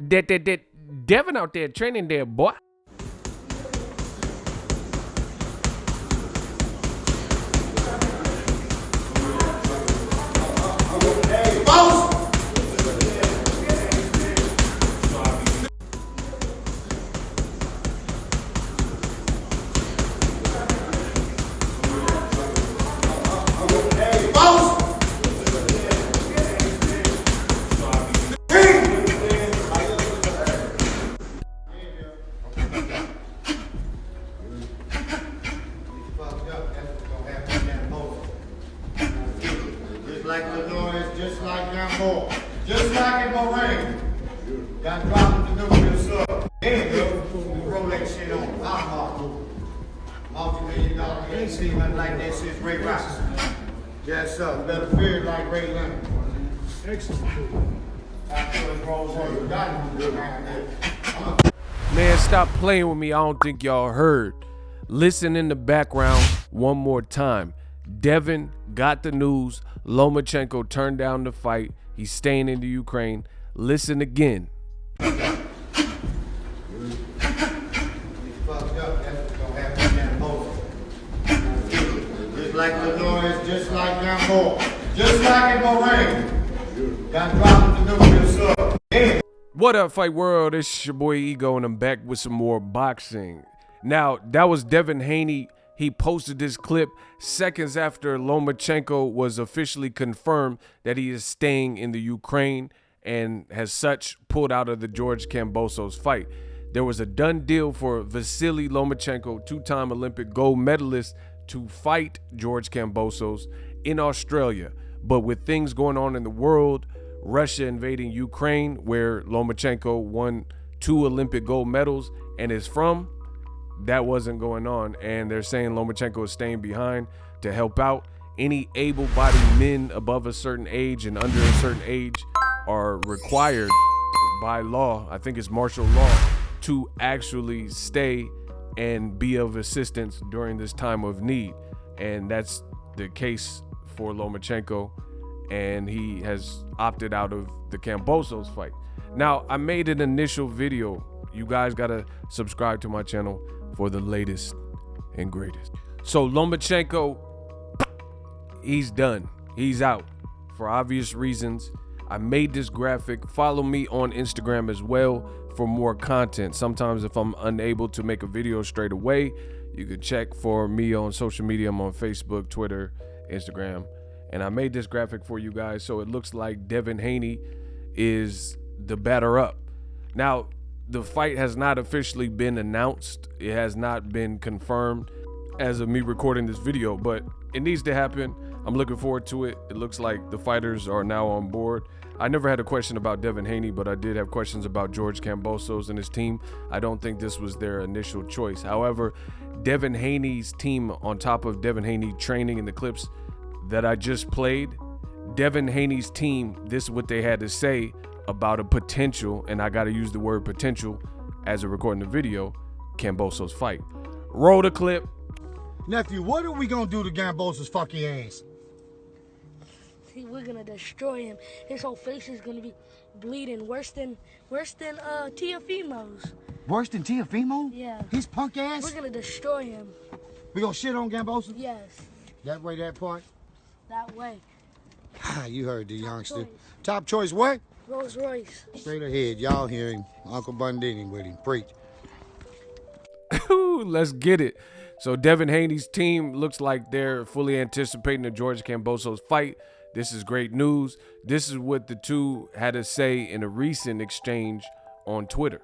Devin out there training there, boy. Just like in my ring. Got dropped the nuclear sub. There you go. Roll that shit on. I'm multi-million-dollar ain't seen nothing like that since Ray Ross. Yes, sir. Better fear it like Ray Leonard. Excellent. Man, stop playing with me. I don't think y'all heard. Listen in the background one more time. Devin got the news. Lomachenko turned down the fight. He's staying in the Ukraine. Listen again. Just like the noise, just like Kambosos. Just like in my ring. Got dropped the nuclear sub. What up, Fight World? It's your boy Ego, and I'm back with some more boxing. Now, that was Devin Haney. He posted this clip seconds after Lomachenko was officially confirmed that he is staying in the Ukraine and has such pulled out of the George Kambosos fight. There was a done deal for Vasiliy Lomachenko, two-time Olympic gold medalist, to fight George Kambosos in Australia. But with things going on in the world, Russia invading Ukraine, where Lomachenko won 2 Olympic gold medals and is from, that wasn't going on, and they're saying Lomachenko is staying behind to help out. Any able-bodied men above a certain age and under a certain age are required by law, I think it's martial law, to actually stay and be of assistance during this time of need. And that's the case for Lomachenko, and he has opted out of the Kambosos fight. Now, I made an initial video. You guys gotta subscribe to my channel for the latest and greatest. So Lomachenko, he's done. He's out for obvious reasons. I made this graphic. Follow me on Instagram as well for more content. Sometimes if I'm unable to make a video straight away, you can check for me on social media. I'm on Facebook, Twitter, Instagram. And I made this graphic for you guys. So it looks like Devin Haney is the batter up. Now, the fight has not officially been announced. It has not been confirmed as of me recording this video, but it needs to happen. I'm looking forward to it. It looks like the fighters are now on board. I never had a question about Devin Haney, but I did have questions about George Kambosos and his team. I don't think this was their initial choice. However, Devin Haney's team, on top of Devin Haney training in the clips that I just played, Devin Haney's team, this is what they had to say about a potential, and I got to use the word potential as a recording the video, Kambosos fight. Roll the clip. Nephew, what are we gonna do to Kambosos' fucking ass? See, we're gonna destroy him. His whole face is gonna be bleeding worse than Teofimo's. Worse than Teofimo? Yeah. His punk ass? We're gonna destroy him. We gonna shit on Kambosos? Yes. That way, that part? That way. You heard the youngster. Top choice what? Rolls Royce. Straight ahead, y'all hearing Uncle Bundini with him. Preach. Let's get it. So Devin Haney's team looks like they're fully anticipating the George Kambosos fight. This is great news. This is what the two had to say in a recent exchange on Twitter.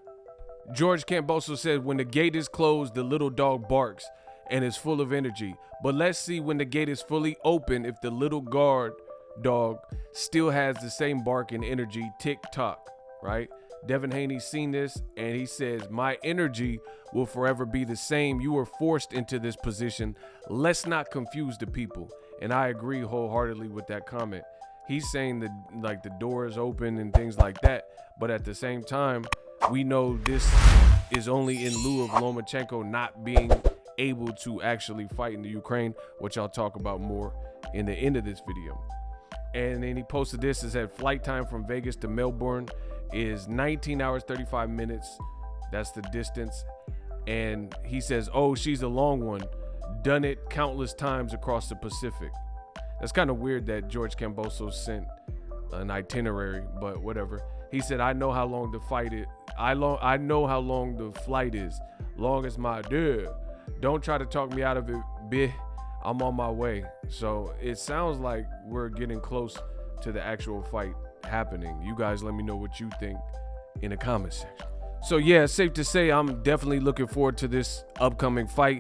George Kambosos said, "When the gate is closed, the little dog barks and is full of energy. But let's see when the gate is fully open if the little guard dog still has the same bark and energy." Tick-tock, right? Devin Haney's seen this, and he says, "My energy will forever be the same. You were forced into this position. Let's not confuse the people." And I agree wholeheartedly with that comment. He's saying that like the door is open and things like that, but at the same time, we know this is only in lieu of Lomachenko not being able to actually fight in the Ukraine, which I'll talk about more in the end of this video. And then he posted this. It said flight time from Vegas to Melbourne is 19 hours, 35 minutes. That's the distance. And he says, oh, she's a long one. Done it countless times across the Pacific. That's kind of weird that George Kambosos sent an itinerary, but whatever. He said, I know how long the fight is. I know how long the flight is. Long as my dude. Don't try to talk me out of it, bitch. I'm on my way. So it sounds like we're getting close to the actual fight happening. You guys let me know what you think in the comment section. So yeah, it's safe to say I'm definitely looking forward to this upcoming fight.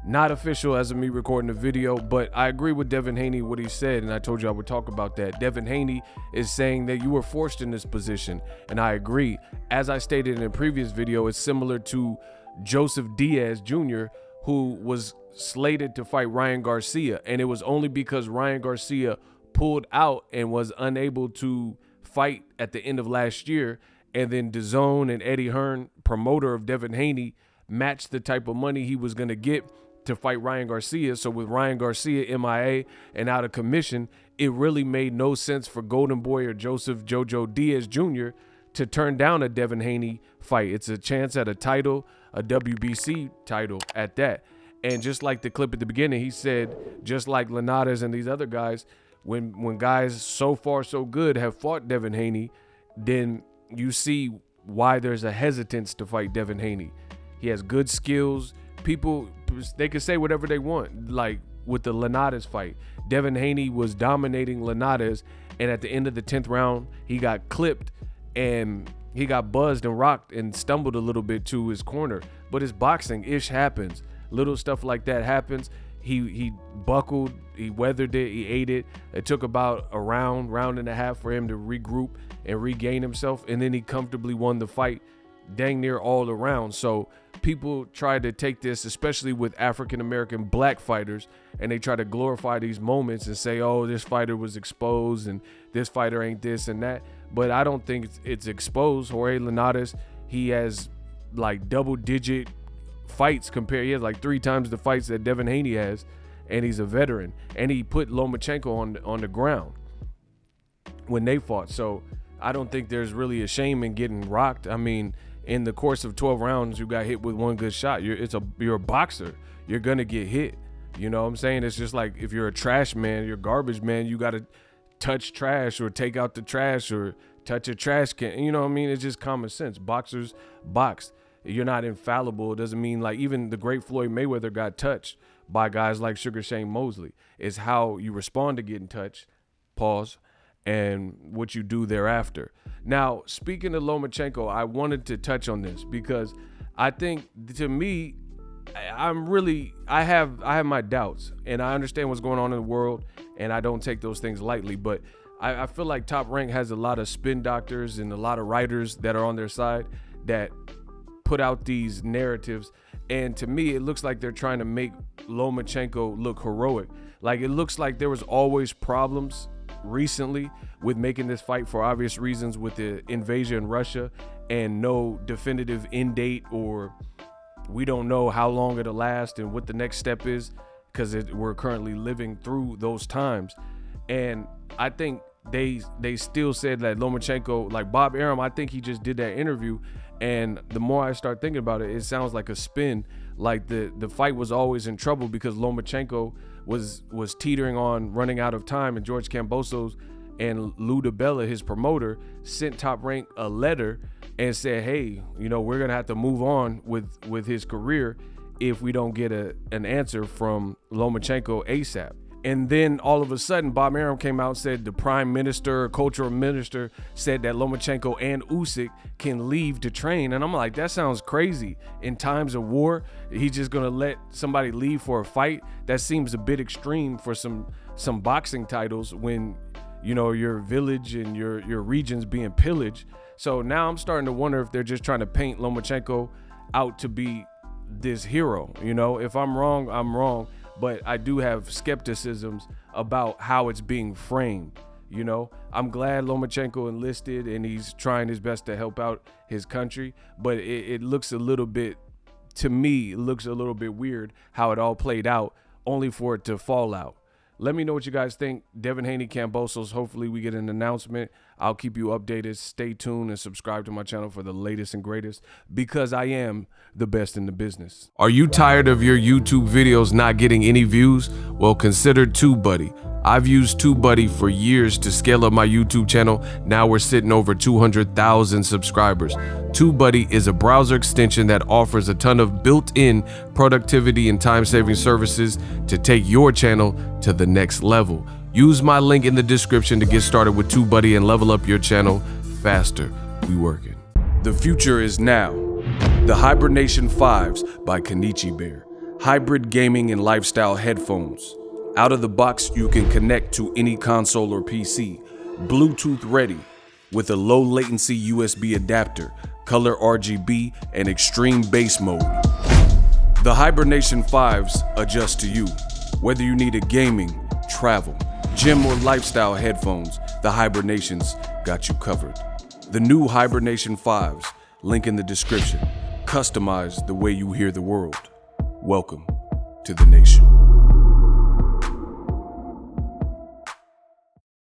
Not official as of me recording the video, but I agree with Devin Haney, what he said, and I told you I would talk about that. Devin Haney is saying that you were forced in this position, and I agree. As I stated in a previous video, it's similar to Joseph Diaz Jr., who was slated to fight Ryan Garcia, and it was only because Ryan Garcia pulled out and was unable to fight at the end of last year, and then DAZN and Eddie Hearn, promoter of Devin Haney, matched the type of money he was going to get to fight Ryan Garcia. So with Ryan Garcia MIA and out of commission, it really made no sense for Golden Boy or Joseph Jojo Diaz Jr. to turn down a Devin Haney fight. It's a chance at a title, a WBC title at that. And just like the clip at the beginning, he said, just like Linares and these other guys, when guys so far so good have fought Devin Haney, then you see why there's a hesitance to fight Devin Haney. He has good skills. People, they can say whatever they want. Like with the Linares fight, Devin Haney was dominating Linares, and at the end of the 10th round, he got clipped and he got buzzed and rocked and stumbled a little bit to his corner. But it's boxing. Ish happens. Little stuff like that happens. He buckled, he weathered it, he ate it. It took about a round and a half for him to regroup and regain himself, and then he comfortably won the fight dang near all around. So people try to take this, especially with African-American black fighters, and they try to glorify these moments and say, oh, this fighter was exposed and this fighter ain't this and that. But I don't think it's exposed. Jorge Linares, he has like double-digit fights compared. He has like 3 times the fights that Devin Haney has, and he's a veteran. And he put Lomachenko on the ground when they fought. So I don't think there's really a shame in getting rocked. I mean, in the course of 12 rounds, you got hit with one good shot. You're a boxer. You're gonna get hit. You know what I'm saying? It's just like if you're a trash man, you're a garbage man, you gotta touch trash or take out the trash or touch a trash can. You know what I mean? It's just common sense. Boxers box. You're not infallible. It doesn't mean, like, even the great Floyd Mayweather got touched by guys like Sugar Shane Mosley. It's how you respond to getting touched, pause, and what you do thereafter. Now, speaking of Lomachenko, I wanted to touch on this because I think, to me, I have my doubts, and I understand what's going on in the world, and I don't take those things lightly, but I feel like Top Rank has a lot of spin doctors and a lot of writers that are on their side that put out these narratives, and to me it looks like they're trying to make Lomachenko look heroic. Like, it looks like there was always problems recently with making this fight for obvious reasons with the invasion in Russia and no definitive end date, or we don't know how long it'll last and what the next step is, because we're currently living through those times. And I think they still said that Lomachenko, like Bob Arum, I think he just did that interview, and the more I start thinking about it, it sounds like a spin. Like the fight was always in trouble because Lomachenko was teetering on running out of time, and George Kambosos and Lou DiBella, his promoter, sent Top Rank a letter and said, hey, you know, we're gonna have to move on with his career if we don't get an answer from Lomachenko ASAP. And then all of a sudden, Bob Arum came out and said the prime minister, cultural minister, said that Lomachenko and Usyk can leave to train. And I'm like, that sounds crazy. In times of war, he's just gonna let somebody leave for a fight? That seems a bit extreme for some boxing titles when, you know, your village and your region's being pillaged. So now I'm starting to wonder if they're just trying to paint Lomachenko out to be this hero. You know, if I'm wrong, I'm wrong. But I do have skepticisms about how it's being framed. You know, I'm glad Lomachenko enlisted and he's trying his best to help out his country, but it looks a little bit, to me, it looks a little bit weird how it all played out, only for it to fall out. Let me know what you guys think. Devin Haney, Kambosos. Hopefully we get an announcement. I'll keep you updated. Stay tuned and subscribe to my channel for the latest and greatest, because I am the best in the business. Are you tired of your YouTube videos not getting any views? Well, consider TubeBuddy. I've used TubeBuddy for years to scale up my YouTube channel. Now we're sitting over 200,000 subscribers. TubeBuddy is a browser extension that offers a ton of built-in productivity and time-saving services to take your channel to the next level. Use my link in the description to get started with TubeBuddy and level up your channel faster. We working. The future is now. The Hibernation 5s by Kenichi Bear. Hybrid gaming and lifestyle headphones. Out of the box, you can connect to any console or PC. Bluetooth ready with a low latency USB adapter, color RGB, and extreme bass mode. The Hibernation 5s adjust to you. Whether you need a gaming, travel, gym, or lifestyle headphones, the Hibernations got you covered. The new Hibernation 5s, link in the description. Customize the way you hear the world. Welcome to the nation.